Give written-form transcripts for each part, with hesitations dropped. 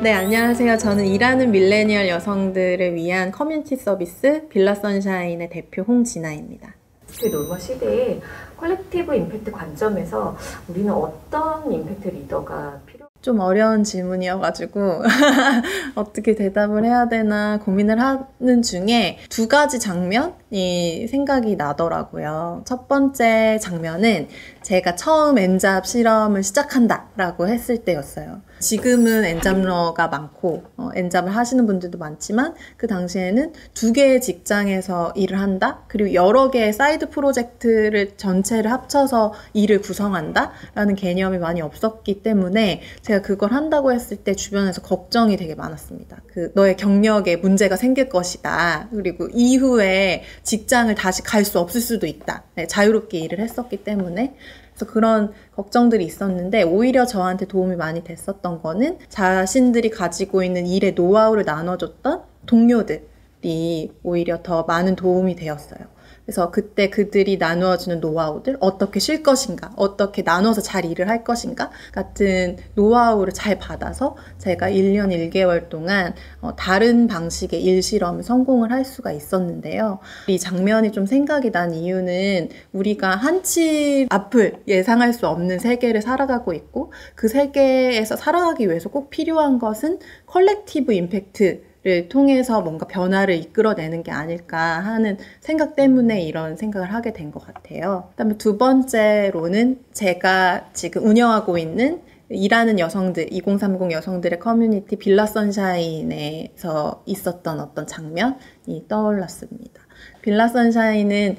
네, 안녕하세요. 저는 일하는 밀레니얼 여성들을 위한 커뮤니티 서비스 빌라 선샤인의 대표 홍진아입니다. 노멀 시대에 컬렉티브 임팩트 관점에서 우리는 어떤 임팩트 리더가 좀 어려운 질문이어가지고 어떻게 대답을 해야 되나 고민을 하는 중에 두 가지 장면이 생각이 나더라고요. 첫 번째 장면은 제가 처음 엔잡 실험을 시작한다 라고 했을 때였어요. 지금은 엔잡러가 많고 엔잡을 하시는 분들도 많지만 그 당시에는 두 개의 직장에서 일을 한다, 그리고 여러 개의 사이드 프로젝트를 전체를 합쳐서 일을 구성한다 라는 개념이 많이 없었기 때문에 제가 그걸 한다고 했을 때 주변에서 걱정이 되게 많았습니다. 너의 경력에 문제가 생길 것이다, 그리고 이후에 직장을 다시 갈 수 없을 수도 있다. 네, 자유롭게 일을 했었기 때문에. 그래서 그런 걱정들이 있었는데 오히려 저한테 도움이 많이 됐었던 거는 자신들이 가지고 있는 일의 노하우를 나눠줬던 동료들이 오히려 더 많은 도움이 되었어요. 그래서 그때 그들이 나누어주는 노하우들, 어떻게 쉴 것인가, 어떻게 나눠서 잘 일을 할 것인가 같은 노하우를 잘 받아서 제가 1년 1개월 동안 다른 방식의 일 실험을 성공을 할 수가 있었는데요. 이 장면이 좀 생각이 난 이유는 우리가 한치 앞을 예상할 수 없는 세계를 살아가고 있고, 그 세계에서 살아가기 위해서 꼭 필요한 것은 컬렉티브 임팩트 를 통해서 뭔가 변화를 이끌어내는 게 아닐까 하는 생각 때문에 이런 생각을 하게 된 것 같아요. 그다음에 두 번째로는 제가 지금 운영하고 있는 일하는 여성들, 2030 여성들의 커뮤니티 빌라 선샤인에서 있었던 어떤 장면이 떠올랐습니다. 빌라 선샤인은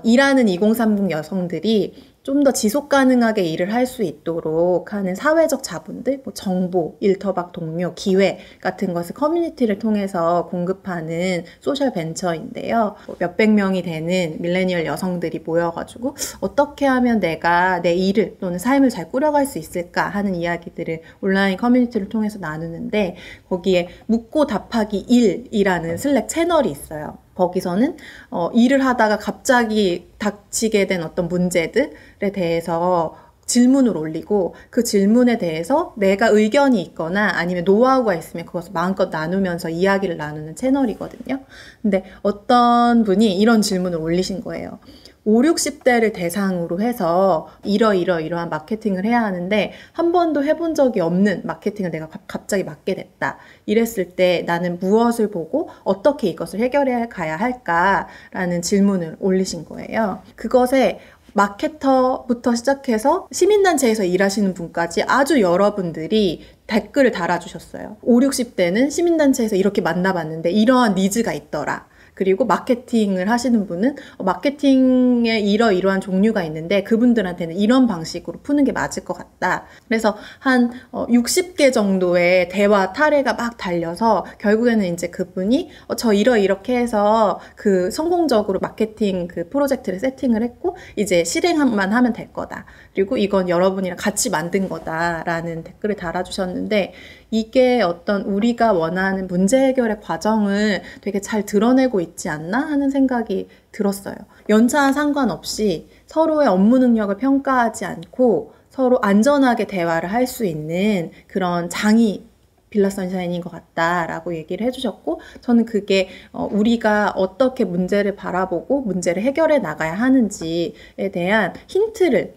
일하는 2030 여성들이 좀 더 지속 가능하게 일을 할 수 있도록 하는 사회적 자본들, 정보, 일터박 동료, 기회 같은 것을 커뮤니티를 통해서 공급하는 소셜 벤처인데요. 몇백 명이 되는 밀레니얼 여성들이 모여가지고 어떻게 하면 내가 내 일을 또는 삶을 잘 꾸려갈 수 있을까 하는 이야기들을 온라인 커뮤니티를 통해서 나누는데, 거기에 묻고 답하기 1이라는 슬랙 채널이 있어요. 거기서는 일을 하다가 갑자기 닥치게 된 어떤 문제들에 대해서 질문을 올리고, 그 질문에 대해서 내가 의견이 있거나 아니면 노하우가 있으면 그것을 마음껏 나누면서 이야기를 나누는 채널이거든요. 근데 어떤 분이 이런 질문을 올리신 거예요. 5, 60대를 대상으로 해서 이러한 마케팅을 해야 하는데 한 번도 해본 적이 없는 마케팅을 내가 갑자기 맡게 됐다. 이랬을 때 나는 무엇을 보고 어떻게 이것을 해결해 가야 할까라는 질문을 올리신 거예요. 그것에 마케터부터 시작해서 시민단체에서 일하시는 분까지 아주 여러분들이 댓글을 달아주셨어요. 5, 60대는 시민단체에서 이렇게 만나봤는데 이러한 니즈가 있더라. 그리고 마케팅을 하시는 분은 마케팅에 이러한 종류가 있는데 그분들한테는 이런 방식으로 푸는 게 맞을 것 같다. 그래서 한 60개 정도의 대화 타래가 막 달려서 결국에는 이제 그분이 저 이렇게 해서 그 성공적으로 마케팅 그 프로젝트를 세팅을 했고 이제 실행만 하면 될 거다. 그리고 이건 여러분이랑 같이 만든 거다라는 댓글을 달아주셨는데, 이게 어떤 우리가 원하는 문제 해결의 과정을 되게 잘 드러내고 있지 않나 하는 생각이 들었어요. 연차와 상관없이 서로의 업무 능력을 평가하지 않고 서로 안전하게 대화를 할 수 있는 그런 장이 빌라 선샤인인 것 같다라고 얘기를 해주셨고, 저는 그게 우리가 어떻게 문제를 바라보고 문제를 해결해 나가야 하는지에 대한 힌트를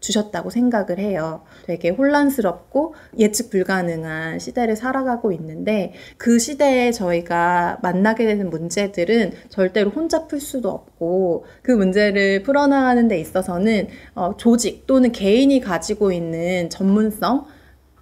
주셨다고 생각을 해요. 되게 혼란스럽고 예측 불가능한 시대를 살아가고 있는데, 그 시대에 저희가 만나게 되는 문제들은 절대로 혼자 풀 수도 없고, 그 문제를 풀어나가는 데 있어서는 조직 또는 개인이 가지고 있는 전문성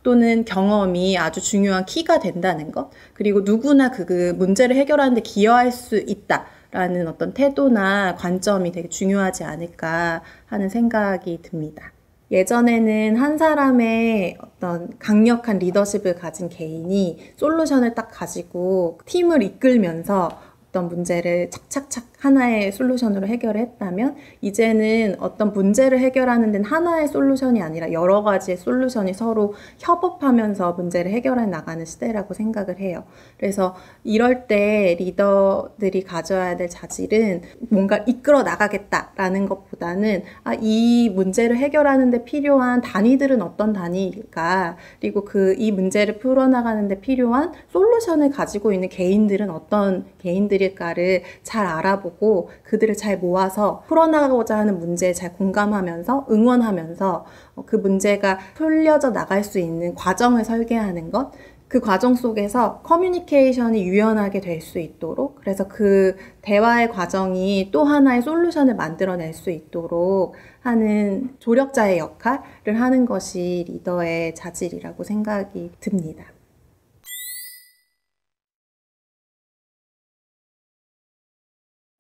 또는 경험이 아주 중요한 키가 된다는 것, 그리고 누구나 그 문제를 해결하는 데 기여할 수 있다 라는 어떤 태도나 관점이 되게 중요하지 않을까 하는 생각이 듭니다. 예전에는 한 사람의 어떤 강력한 리더십을 가진 개인이 솔루션을 딱 가지고 팀을 이끌면서 어떤 문제를 착착착 하나의 솔루션으로 해결을 했다면 이제는 어떤 문제를 해결하는 데는 하나의 솔루션이 아니라 여러 가지의 솔루션이 서로 협업하면서 문제를 해결해 나가는 시대라고 생각을 해요. 그래서 이럴 때 리더들이 가져야 될 자질은 뭔가 이끌어 나가겠다라는 것보다는 이 문제를 해결하는 데 필요한 단위들은 어떤 단위일까? 그리고 이 문제를 풀어나가는 데 필요한 솔루션을 가지고 있는 개인들은 어떤 개인들일까를 잘 알아보고 그들을 잘 모아서 풀어나가고자 하는 문제에 잘 공감하면서 응원하면서 그 문제가 풀려져 나갈 수 있는 과정을 설계하는 것, 그 과정 속에서 커뮤니케이션이 유연하게 될 수 있도록, 그래서 그 대화의 과정이 또 하나의 솔루션을 만들어낼 수 있도록 하는 조력자의 역할을 하는 것이 리더의 자질이라고 생각이 듭니다.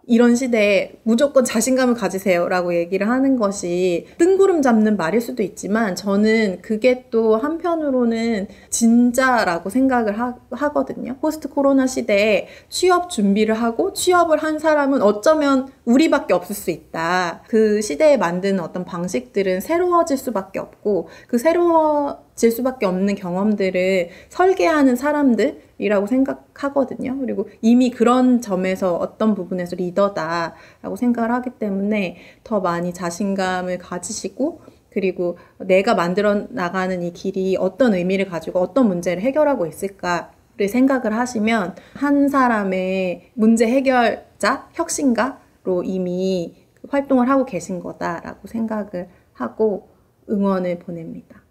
이런 시대에 무조건 자신감을 가지세요 라고 얘기를 하는 것이 뜬구름 잡는 말일 수도 있지만 저는 그게 또 한편으로는 진짜라고 생각을 하거든요. 포스트 코로나 시대에 취업 준비를 하고 취업을 한 사람은 어쩌면 우리밖에 없을 수 있다. 그 시대에 만드는 어떤 방식들은 새로워질 수밖에 없고 그 새로워질 수밖에 없는 경험들을 설계하는 사람들이라고 생각하거든요. 그리고 이미 그런 점에서 어떤 부분에서 리더다라고 생각을 하기 때문에 더 많이 자신감을 가지시고 그리고 내가 만들어 나가는 이 길이 어떤 의미를 가지고 어떤 문제를 해결하고 있을까를 생각을 하시면 한 사람의 문제 해결자, 혁신가로 이미 활동을 하고 계신 거다라고 생각을 하고 응원을 보냅니다.